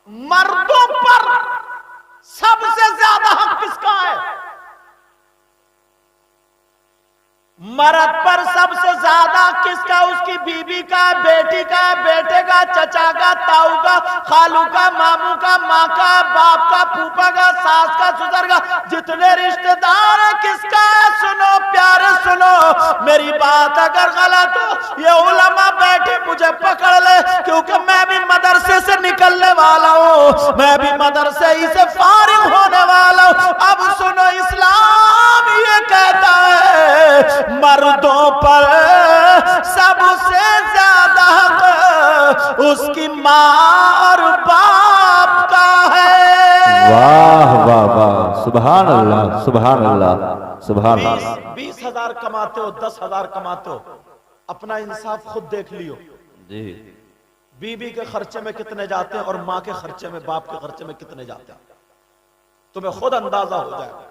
مردوں پر سب سے زیادہ حق کس کا ہے؟ مرد پر سب سے زیادہ کس کا؟ اس کی بیوی کا، بیٹی کا، بیٹے کا، چچا کا، تاؤ کا، خالو کا، ماموں کا، ماں کا، باپ کا، پھوپھا کا، ساس کا، سسر کا، جتنے رشتہ دار ہیں کس کا ہے؟ سنو پیارے سنو، میری بات اگر غلط ہو یہ علماء بیٹھے مجھے پکڑ لے، کیونکہ میں بھی مدرسے سے نکلنے والا ہوں، میں بھی مدرسے ہی سے فارغ ہونے والا ہوں۔ اب سنو، اسلام یہ کہتا ہے مردوں پر سب سے زیادہ حق اس کی ماں اور باپ کا ہے۔ واہ واہ واہ، سبحان اللہ سبحان اللہ سبحان اللہ۔ 20,000 کماتے ہو، 10,000 کماتے ہو، اپنا انصاف خود دیکھ لیو، جی بیوی کے خرچے میں کتنے جاتے ہیں اور ماں کے خرچے میں، باپ کے خرچے میں کتنے جاتے ہیں، تمہیں خود اندازہ ہو جائے گا۔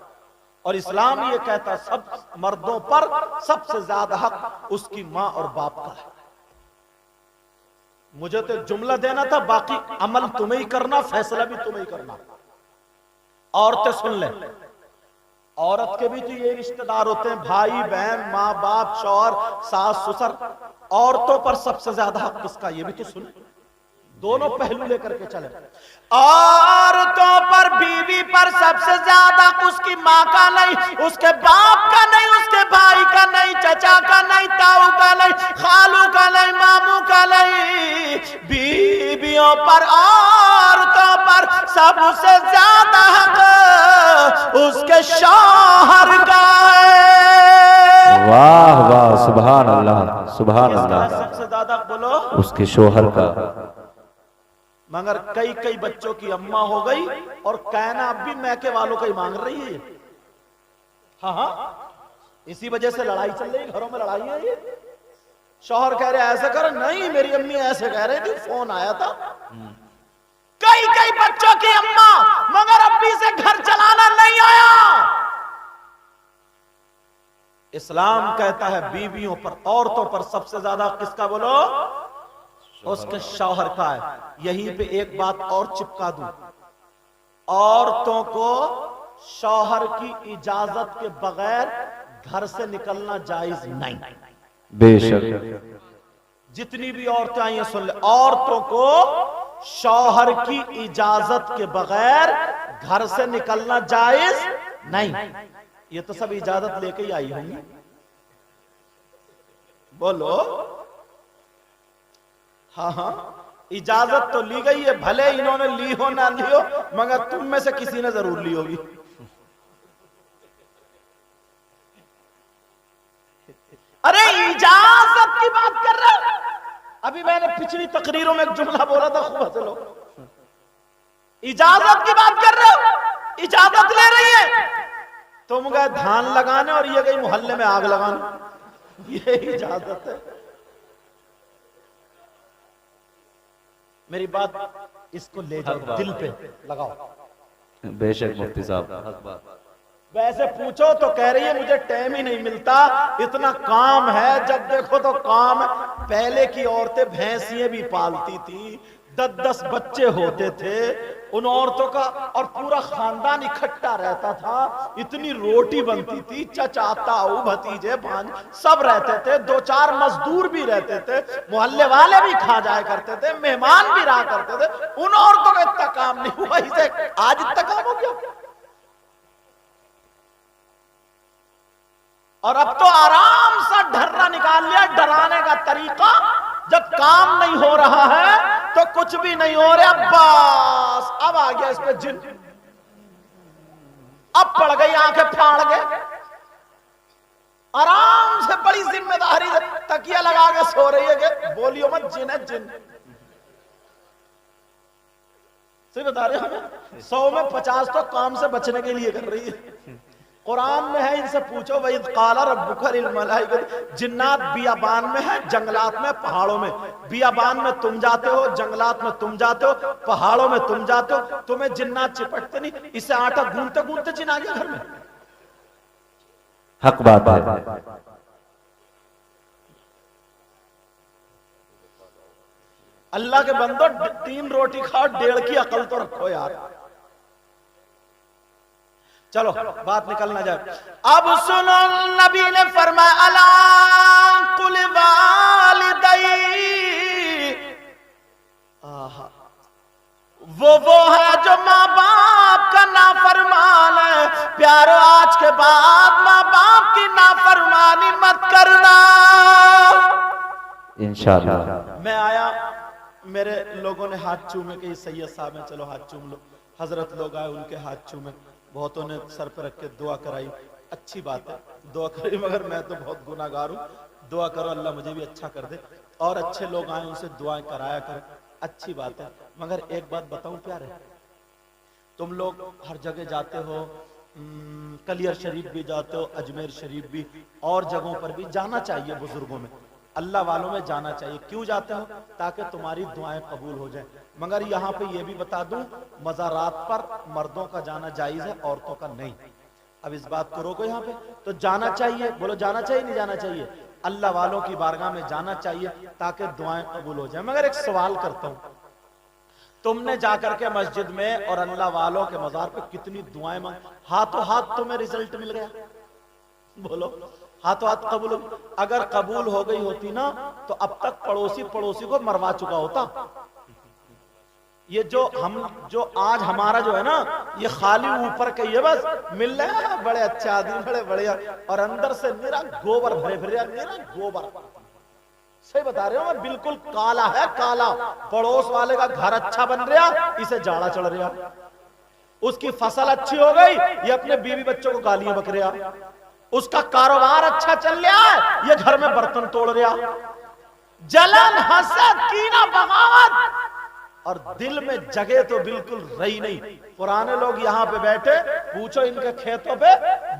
اور اسلام یہ کہتا سب مردوں پر سب سے زیادہ حق اس کی ماں اور باپ کا ہے۔ مجھے تو جملہ دینا تھا، باقی عمل تمہیں ہی کرنا، فیصلہ بھی تمہیں ہی کرنا۔ عورتیں سن لیں، عورت کے بھی تو یہ رشتہ دار ہوتے ہیں، بھائی بہن، ماں باپ، شوہر، ساس سسر۔ عورتوں پر سب سے زیادہ حق کس کا؟ یہ بھی تو سن، دونوں پہلو لے کر کے چلے۔ عورتوں پر، بیوی پر سب سے زیادہ اس کی ماں کا نہیں، اس کے باپ کا نہیں، اس کے بھائی کا نہیں، چچا کا نہیں، تاؤ کا نہیں، خالو کا نہیں، ماموں کا نہیں۔ بیویوں پر، عورتوں پر سب سے زیادہ حق اس کے شوہر کا ہے۔ واہ واہ، سبحان اللہ سبحان اللہ۔ سب سے زیادہ بولو اس کے شوہر کا۔ مگر کئی بچوں کی اماں ہو گئی اور کہنا اب بھی میکے والوں کا ہی مانگ رہی ہے۔ ہاں اسی وجہ سے لڑائی چل رہی، گھروں میں لڑائی ہے۔ یہ شوہر کہہ رہے ایسے کر، نہیں میری امی ایسے کہہ رہے تھی، فون آیا تھا۔ کئی بچوں کی اماں مگر ابھی سے گھر چلانا نہیں آیا۔ اسلام کہتا ہے بیویوں پر، عورتوں پر سب سے زیادہ کس کا؟ بولو، اس کے شوہر کا ہے۔ یہیں پہ ایک بات اور چپکا دوں، عورتوں کو شوہر کی اجازت کے بغیر گھر سے نکلنا جائز نہیں۔ بے شک۔ جتنی بھی عورتیں آئی ہیں سن لیں، عورتوں کو شوہر کی اجازت کے بغیر گھر سے نکلنا جائز نہیں۔ یہ تو سب اجازت لے کے ہی آئی ہوں گی، بولو ہاں اجازت تو لی گئی ہے، بھلے انہوں نے لی ہو نہ لی ہو، مگر تم میں سے کسی نے ضرور لی ہوگی۔ ارے اجازت کی بات کر رہے ہو، ابھی میں نے پچھلی تقریروں میں ایک جملہ بولا تھا، خوب حاصل ہو۔ اجازت کی بات کر رہے ہو، اجازت لے رہی ہے، تم گئے دھان لگانے اور یہ گئی محلے میں آگ لگانے، یہ اجازت ہے؟ میری بات اس کو لے جاؤ، دل پہ لگاؤ۔ بے شک مفتی صاحب۔ ویسے پوچھو تو کہہ رہی ہے مجھے ٹائم ہی نہیں ملتا، اتنا کام ہے، جب دیکھو تو کام ہے۔ پہلے کی عورتیں بھینسیاں بھی پالتی تھی، 10 بچے ہوتے تھے ان عورتوں کا، اور پورا خاندان اکٹھا رہتا تھا، اتنی روٹی بنتی تھی، چچا تاؤ بھتیجے بھانج سب رہتے تھے، 2-4 مزدور بھی رہتے تھے، محلے والے بھی کھا جایا کرتے تھے، مہمان بھی رہا کرتے تھے، ان عورتوں کا اتنا کام نہیں ہوا، اسے آج اتنا کام ہو گیا۔ اور اب تو آرام سے ڈھرا نکال لیا، ڈرانے کا طریقہ، جب کام نہیں ہو رہا ہے تو کچھ بھی نہیں ہو رہا، بس اب آ گیا اس پہ جن، اب پڑ گئی آنکھیں پھاڑ گئے، آرام سے بڑی ذمہ داری سے تکیہ لگا کے سو رہی ہے کہ بولیو مت، جن ہے جن۔ صحیح بتا رہے ہمیں 100 میں 50 تو کام سے بچنے کے لیے کر رہی ہے۔ قرآن میں ہے، ان سے پوچھو وَإِذْ قَالَ رَبُّكَ لِلْمَلَائِكَةِ، جنات بیابان میں ہے، جنگلات میں، پہاڑوں میں۔ بیابان میں تم جاتے ہو، جنگلات میں تم جاتے ہو، پہاڑوں میں تم جاتے ہو، تمہیں جنات چپٹتے نہیں، اسے آٹا گونتے گونتے جن آ گیا گھر میں۔ حق بات ہے۔ اللہ کے بندو 3 روٹی کھاؤ 1.5 کی عقل تو رکھو یار. چلو بات نکل نہ جائے. اب سنو نبی نے فرمایا الا قل والدی، وہ ہے جو ماں باپ کا نافرمان ہے. پیارو آج کے بعد ماں باپ کی نافرمانی مت کرنا. انشاءاللہ. میں آیا، میرے لوگوں نے ہاتھ چومے کہ یہ سید صاحب ہیں، چلو ہاتھ چوم لو. حضرت لوگ آئے، ان کے ہاتھ چومے، بہتوں نے سر پہ رکھ کے دعا کرائی. اچھی بات ہے دعا کرائی، مگر میں تو بہت گناہگار ہوں. دعا کرو اللہ مجھے بھی اچھا کر دے، اور اچھے لوگ آئے ان سے دعائیں کرایا کرو، اچھی بات ہے. مگر ایک بات بتاؤں پیارے، تم لوگ ہر جگہ جاتے ہو، کلیر شریف بھی جاتے ہو، اجمیر شریف بھی، اور جگہوں پر بھی جانا چاہیے. بزرگوں میں، اللہ والوں میں جانا چاہیے. کیوں جاتے ہو؟ تاکہ تمہاری دعائیں قبول ہو جائیں. مگر یہاں پہ یہ بھی بتا دوں، مزارات پر مردوں کا جانا جائز ہے، عورتوں کا نہیں. اب اس بات کو روکو یہاں پہ. تو جانا چاہیے، بولو جانا چاہیے نہیں جانا چاہیے؟ اللہ والوں کی بارگاہ میں جانا چاہیے تاکہ دعائیں قبول ہو جائیں. مگر ایک سوال کرتا ہوں، تم نے جا کر کے مسجد میں اور اللہ والوں کے مزار پہ کتنی دعائیں مانگ، ہاتھوں ہاتھ تمہیں رزلٹ مل گیا؟ بولو ہاتھوں ہاتھ قبول ہو. اگر قبول ہو گئی ہوتی نا تو اب تک پڑوسی کو مروا چکا ہوتا. یہ جو آج ہمارا جو ہے نا، یہ خالی اوپر کے یہ بس مل رہے ہیں بڑے اچھے آدمی، بڑے بڑے، اور اندر سے میرا گوبر بھرے بھرے، میرا گوبر. صحیح بتا رہے ہو میں، بالکل کالا ہے کالا. پڑوس والے کا گھر اچھا بن رہا، اسے جاڑا چڑھ رہا. اس کی فصل اچھی ہو گئی، یہ اپنے بیوی بچوں کو گالیاں بک رہا. اس کا کاروبار اچھا چل رہا ہے، یہ گھر میں برتن توڑ رہا. جلن، حسد، کینہ، بغاوت، اور دل میں جگہ تو بالکل رہی نہیں. پرانے لوگ یہاں پہ بیٹھے، پوچھو ان کے کھیتوں پہ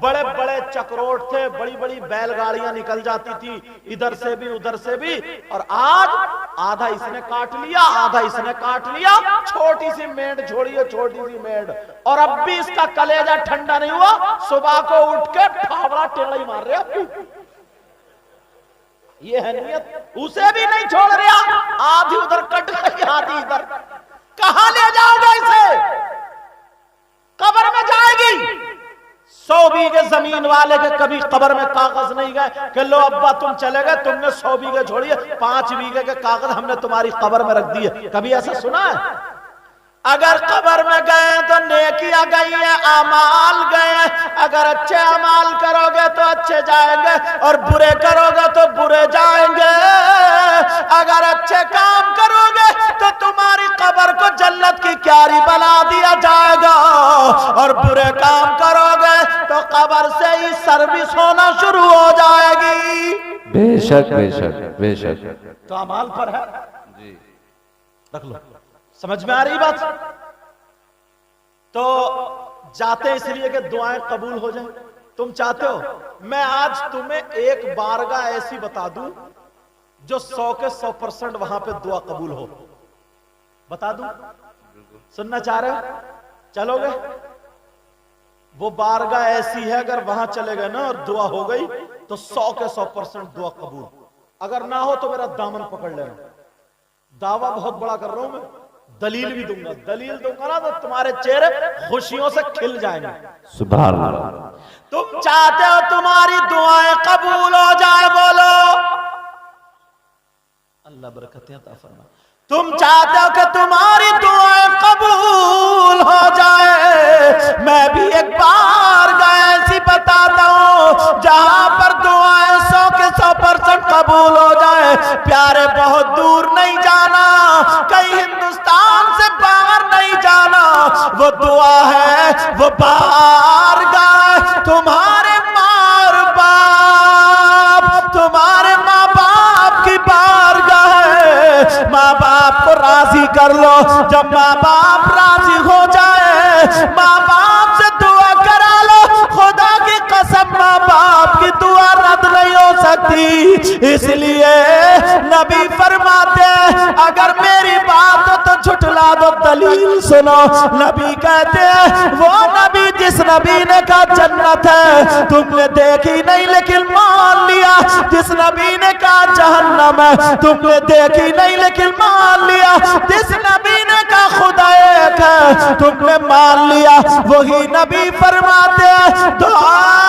بڑے بڑے چکروٹ تھے، بڑی بڑی بیل گاڑیاں نکل جاتی تھی، ادھر سے بھی ادھر سے بھی. اور آج آدھا اس نے کاٹ لیا، آدھا اس نے کاٹ لیا. چھوٹی سی میڈ چھوڑی ہے، چھوٹی سی میڈ، اور اب بھی اس کا کلیجہ ٹھنڈا نہیں ہوا. صبح کو اٹھ کے پھاوڑا ٹیڑا ہی مار رہے اب بھی. یہ ہے نیت، اسے بھی نہیں چھوڑ رہا. آدھی ادھر کٹ گئی، آدھی ادھر. کہاں لے جاؤ گے اسے؟ قبر میں جائے گی. 100 بیگھے زمین والے کے کبھی قبر میں کاغذ نہیں گئے کہ لو ابا تم چلے گئے، تم نے 100 بیگھے چھوڑی ہے، 5 بیگھے کے کاغذ ہم نے تمہاری قبر میں رکھ دیے. کبھی ایسا سنا ہے؟ اگر قبر میں گئے تو نیکیاں گئی ہیں، اعمال گئے ہیں. اگر اچھے اعمال کرو گے تو اچھے جائیں گے، اور برے کرو گے تو برے جائیں گے. اگر اچھے کام کرو گے تو تمہاری قبر کو جنت کی کیاری بنا دیا جائے گا، اور برے کام کرو گے تو قبر سے ہی سروس ہونا شروع ہو جائے گی. بے شک بے شک بے شک. تو اعمال پر ہے، رکھ لو. سمجھ میں آ رہی بات؟ تو جاتے اس لیے کہ دعائیں قبول ہو جائیں. تم چاہتے ہو میں آج تمہیں ایک بارگاہ ایسی بتا دوں جو 100 کے 100% وہاں پہ دعا قبول ہو؟ بتا دوں؟ سننا چاہ رہے ہو؟ چلو گے؟ وہ بارگاہ ایسی ہے، اگر وہاں چلے گئے نا اور دعا ہو گئی تو 100 کے 100% دعا قبول. اگر نہ ہو تو میرا دامن پکڑ لینا. دعویٰ بہت بڑا کر رہا ہوں میں، دلیل بھی دوں گا. دلیل دوں گا نا تو تمہارے چہرے خوشیوں سے کھل جائیں گے. سبحان اللہ. تم چاہتے ہو تمہاری دعائیں قبول ہو جائے؟ بولو اللہ برکتیں عطا فرمائے. تم چاہتے ہو کہ تمہاری دعائیں قبول ہو جائے؟ میں بھی ایک بار ایسی بتاتا ہوں جہاں پر دعائیں 100 کے 100% قبول ہو جائے. پیارے بہت دور نہیں جانا، کہیں ہندوستان سے باہر نہیں جانا. وہ دعا ہے، وہ بارگاہ تمہارے تمہارے ماں باپ کی بارگاہ ہے. ماں باپ کو راضی کر لو. جب ماں باپ راضی ہو جائے، ماں باپ سے دعا کرا لو. خدا کی قسم ماں باپ کی دعا رد نہیں ہو سکتی. اس لیے نبی فرماتے ہیں اگر میری بات ہو تو جھٹلا بتا دو دلیل سنو نبی کہتے ہیں وہ نبی جس نبی نے کہا جنت ہے تم نے دیکھی نہیں لیکن مان لیا جس نبی نے کہا جہنم ہے تم نے دیکھی نہیں لیکن مان لیا جس نبی نے کہا خدا ایک ہے تم نے مان لیا وہی نبی فرماتے ہیں دعا